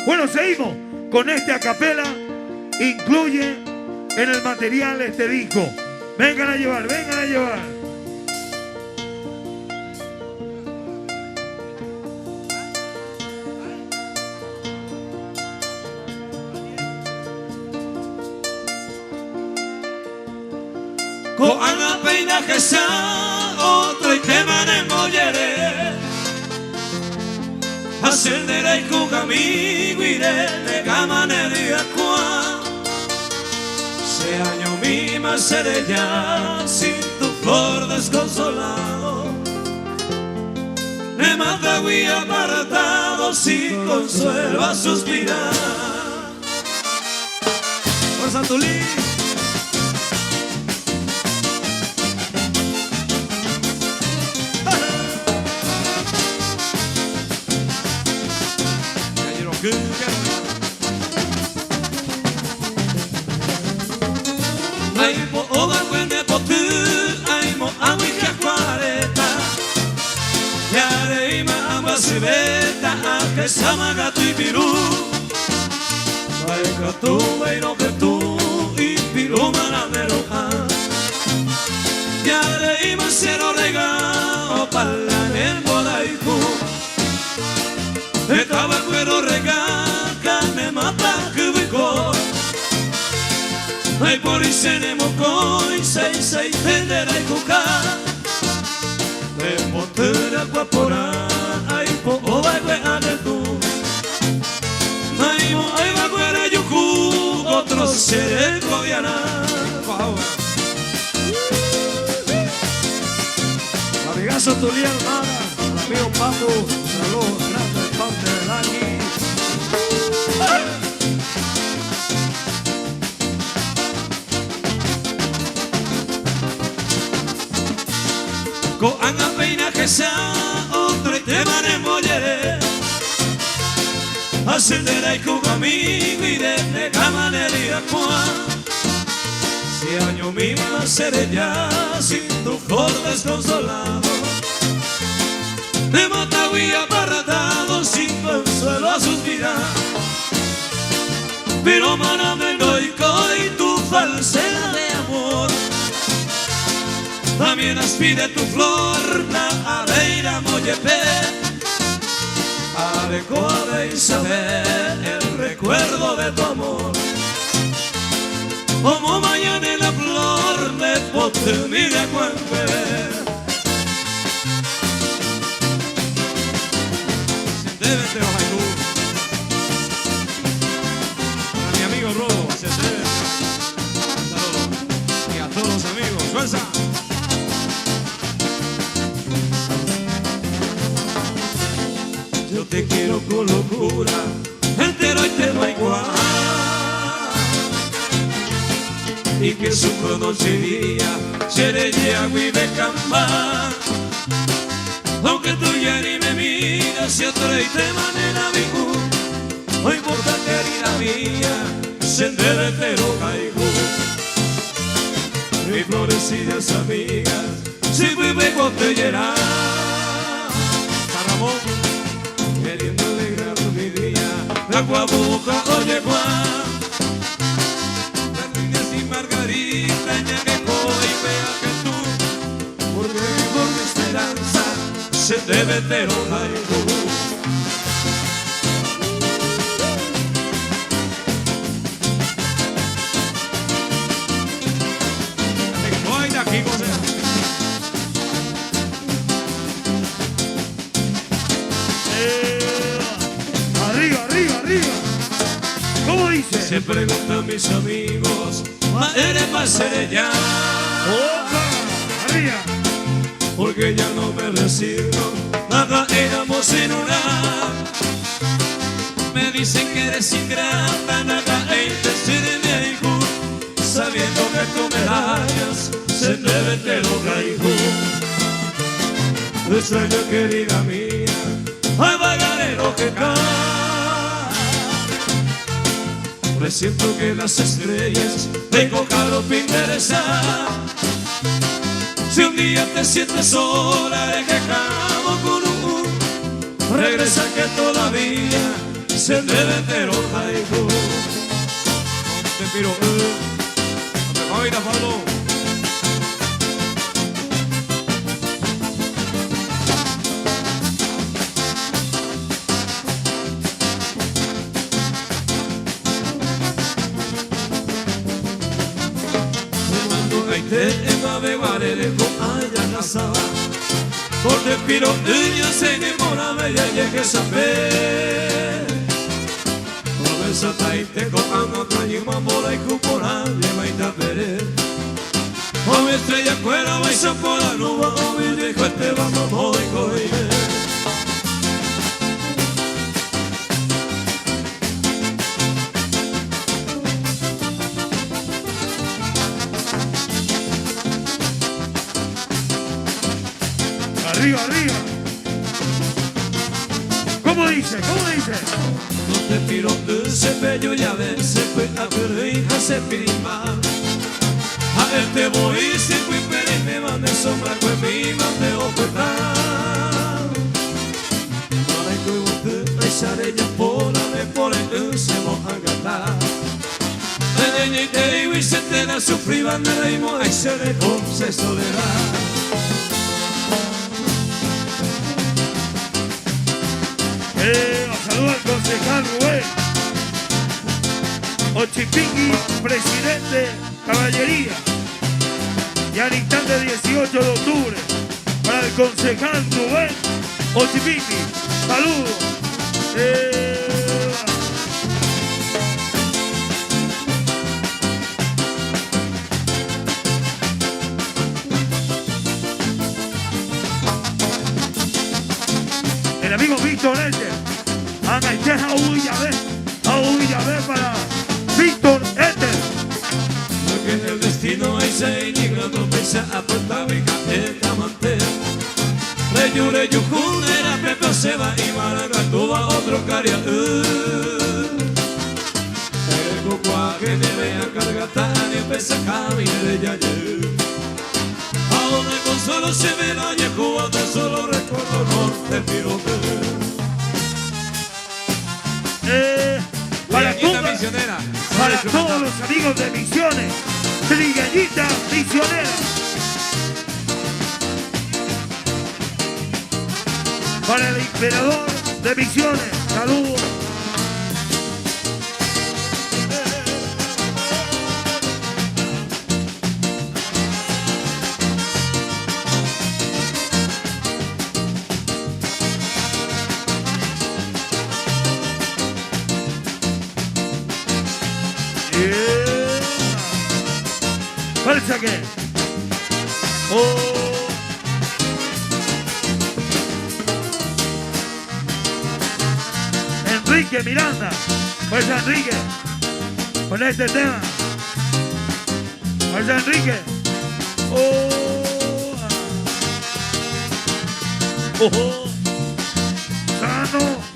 Bueno, seguimos con este acapela. Incluye en el material este disco. Vengan a llevar, vengan a llevar. Ko anga peina kesa otro y te manemmogliere ascenderai con amigo iré de gamanería qua se año misma seré ya sin tu flor desconsolado me mata muy apartado sin consuelo a suspirar por Santulí. Aimo oba kwende potu, aimo awiki akwareta Yare ima ambasibeta, ake samaga tuipiru Baika tu, baino que tu, ipiru manamero ha Yare ima sero regao, pala nel bodaiku Etaba cuero regaka, ne mata kubiko Ai por isene mokoi, sei tenderai kuka Me potera guapora, ai po ovague adetu Ai mo ai vaguera yuku, otro sere koviana Amigazo Tulián Mara, amigo Paco, saludos grandes de parte de Dani. Ko anga peina kesa otro y te manemmogliere ascenderai con amigo iré de gamanería qua si año misma seré ya sin tu flor desconsolado me mata muy aparatado sin consuelo a suspirar pero manameno y coi tu falsedad de amor también aspire tu flor, la areira mollepe Adecuada de saber el recuerdo de tu amor Como mañana en la flor de potemide cuempe Débete los haiku. A mi amigo Robo, se debe. Saludos. Y a todos los amigos. ¡Fuerza! Yo te quiero con locura, entero y te va igual Y que sufro noche y día, seré agua y de camba Aunque tú ya ni me miras y otro y te manera mi no importa querida mía, sendero entero caigo Mi florecidas amigas, si vive botellera Ramón. Queriendo alegrar mi día, la guabuca oye guá Las líneas y margarita, ñaqueco y vea que tú Porque por mi esperanza se debe ter un algo Voy de aquí, José. Arriba, arriba, arriba. ¿Cómo dice? Se preguntan mis amigos, ¿ma eres pa' ser ya? ¡Opa! Arriba. Porque ya no me resigno, nada éramos en una Me dicen que eres ingrata, nada de mi hijo Sabiendo que tú me dañas, se debe te lo caigo Extraño querida mía, ay vagarero que cae Presiento que las estrellas tengo caro para interesar Si un día te sientes sola, de que acabo con un regresa que todavía se debe pero jaigo. Te piro, ahorita Pablo. Te ema beguare de ko aya nasaba. Por te piro ella se enamora bella y que saber. Por esa taite ko amo trañima mora y cupora le vaita pere. O estrella cuera vais a por la nube o mi dijo este vamos muy coime. Arriba, arriba. ¿Cómo dice? ¿Cómo dice? No te piro ese bello y a veces fue a ver hija se pirima. A él te voy si fui pero me van de sombra con mi man de operar. Ahora que usted hay sarella por la me por el se va a ganar. De y te digo y se te la sufriban de reimo hay se le se soledad. Saludos al concejal Rubén Ochipingui, presidente Caballería. Y al instante 18 de octubre para el concejal Rubén Ochipingui. Saludos. El amigo Víctor Eder. Ana y deja Villabé para Víctor Eder. Porque en el destino hay se inigra no pesa a Puerto Rica el diamante. Reyure Yucunera, Pepe Seba y Maracatuba otro caria. El cucua que debe a cargatar y empieza a caminar de yaye. Ahora el consuelo se ve la Yecuba, tan solo recuerdo norte pirote. Para todos los amigos de Misiones, Trigueñita Misionera. Para el emperador de Misiones, saludos. Fuerza que. Enrique Miranda. Fuerza Enrique. Con este tema. Fuerza Enrique. Sano.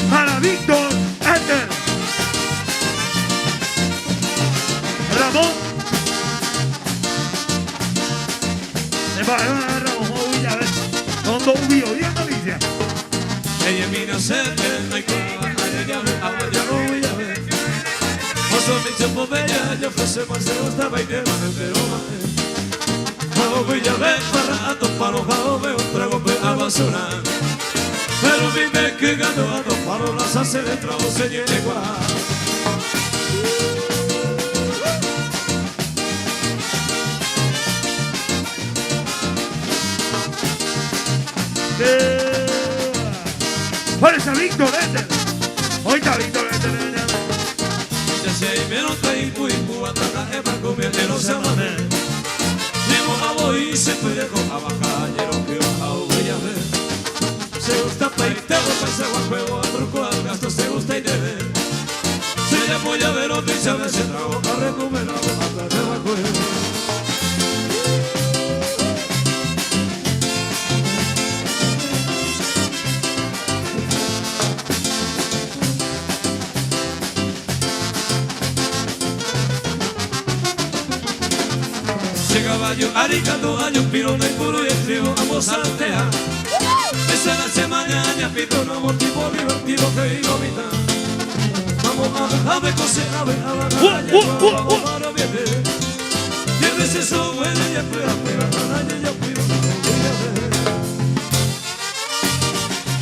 Para Víctor Eder. Ramón. Ramón Villabé. Son dos vídeos, ¿ya no dice? Ella mira cerca, hay que ella me habla, ya no Villabé. Oso mi tiempo bella, yo ofrece más de gusta bailar pero más. Villabé para topar ojado, veo un trago a basura. Pero vive que ganó a dos palos las hace de trago se llegua. Fuerza Víctor Eder. Hoy está Víctor Eder. Ya se hay menos tiempo y ataca el banco mientras no se amane. Digo a voy y se puede con abajar y no quiero a Villabé. Se gusta paiteo, paisa guajuego, a truco al gasto, se gusta y debe. Se llama llavero, dice a veces trago, a recuperar, a plata de guajuego. Llegaba caballo, arigato, año, pirona y puro y escribo, vamos a saltear. Esa la semana, ya pido un amor tipo divertido que inovita. Vamos a ver, coser, a ver, vamos para viene. Y a veces eso bueno, ya espera, ya pido,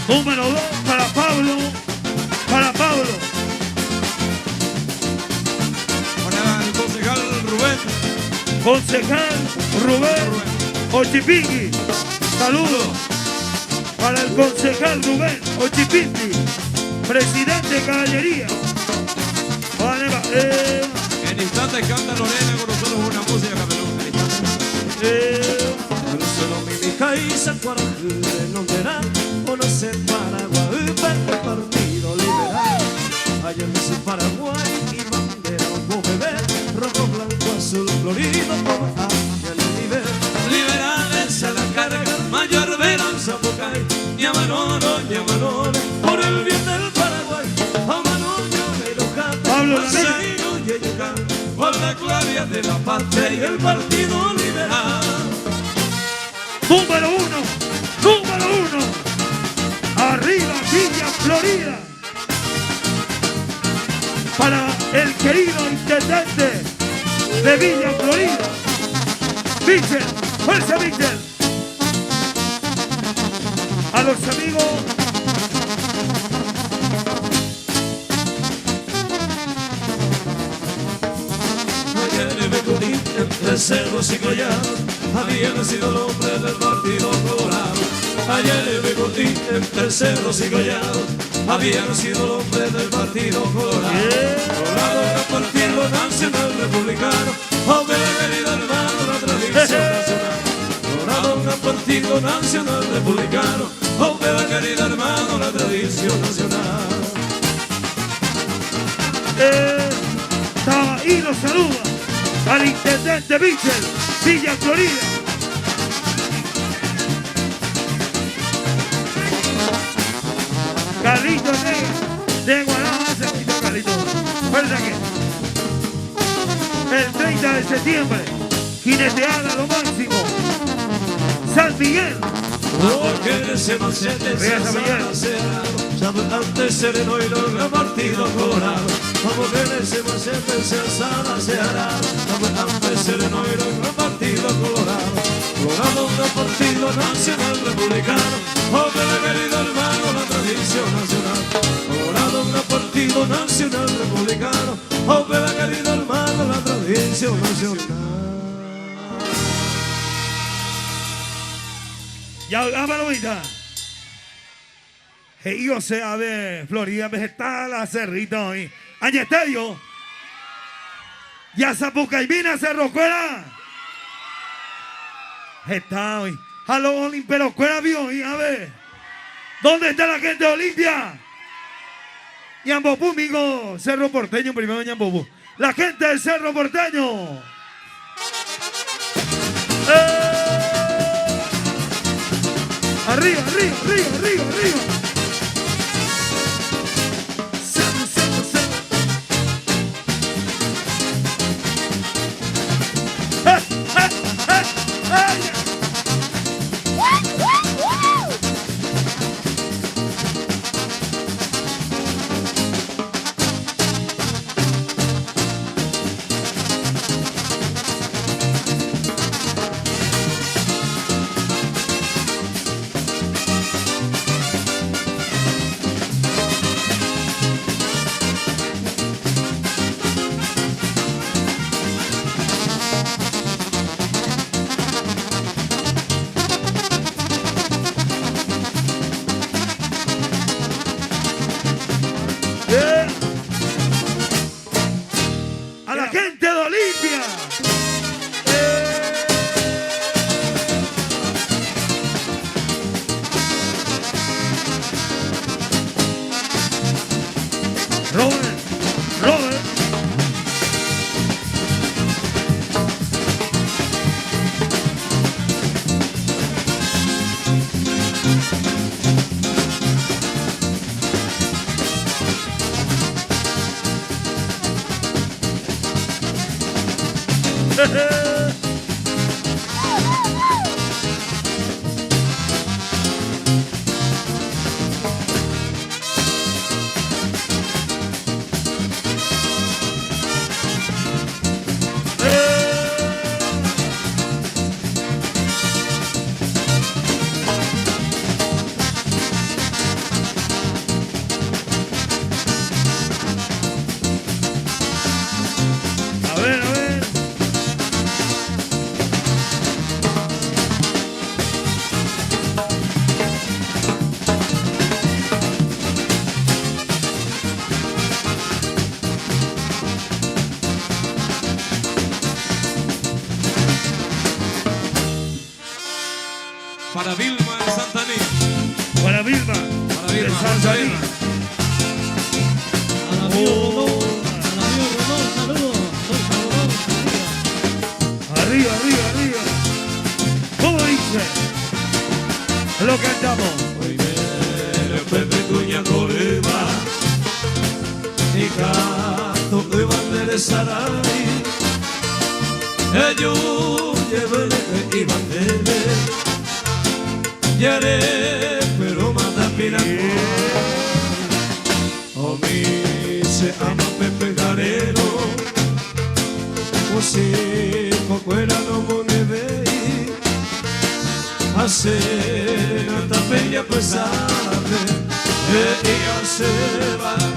Número 2 para Pablo. Para Pablo. Para el concejal Rubén. Concejal Rubén Ochipingui. Saludos para el concejal Rubén Ochipingui, presidente de caballería. Vale, En instantes canta Lorena con nosotros una música capelón. solo mi hija y se cuarajure no verá o no se Paraguay para el partido liberal. Ayer me hice Paraguay y bandera un beber rojo, blanco, azul, florido como hacia el nivel. Liberales a la carga, mayor verán Zapucay, Ñamanoro, por el bien del Paraguay. A Manolo, Pablo, por la gloria de la patria y el partido liberal. Número 1. Número 1. Arriba Villa Florida. Para el querido intendente de Villa Florida, Michel. Fuerza, Michel. A los amigos Ayer me cudí entre cerros y collados, había nacido el hombre del partido colorado. Ayer me cudí entre cerros y collados, había nacido el hombre del partido colorado. Colorado era partido nacional republicano, hombre querido hermano, la tradición nacional. Colorado era partido nacional republicano, hombre querido hermano, la tradición nacional. estaba y los saluda al intendente Michel, Villa Florida. Carlito de Guadalajara, Carlito. Recuerda que el 30 de septiembre, jineteada lo máximo, San Miguel. Porque se macete se antes sereno y logra partido colorado. Como que se macete se alzada se hará. Antes sereno y logra partido colorado. Colorado un partido nacional republicano. Oh, que querido hermano, la tradición nacional. Colorado un partido nacional republicano. Oh, que querido hermano, la tradición nacional. Ya, palomita. Yo sé, a ver, Florida vegetal, a Cerrito hoy. Año estadio. Ya Zapucaimina, Cerro Cuera. Está hoy. A los Olimperos Cuera vio hoy, a ver. ¿Dónde está la gente de Olimpia? Ñambopú, amigo. Cerro Porteño, primero Ñambopú. La gente del Cerro Porteño. Arriba, arriba, arriba, arriba, arriba. A la gente de Olimpia. Robert. Para Vilma de Santaní. Para Vilma. Para de Vilma. Santaní. Al amigo Rodón, saludos. Arriba, arriba, arriba. ¿Cómo dice? Lo cantamos. Hoy viene Pepe Cuña Coreba y canto de bandera Saray. Ellos lleven y bandere Yare pero mata pirangón. O mi se ama Pepe Garero o si fuera no monede hacer tanta peña pesada ella se va.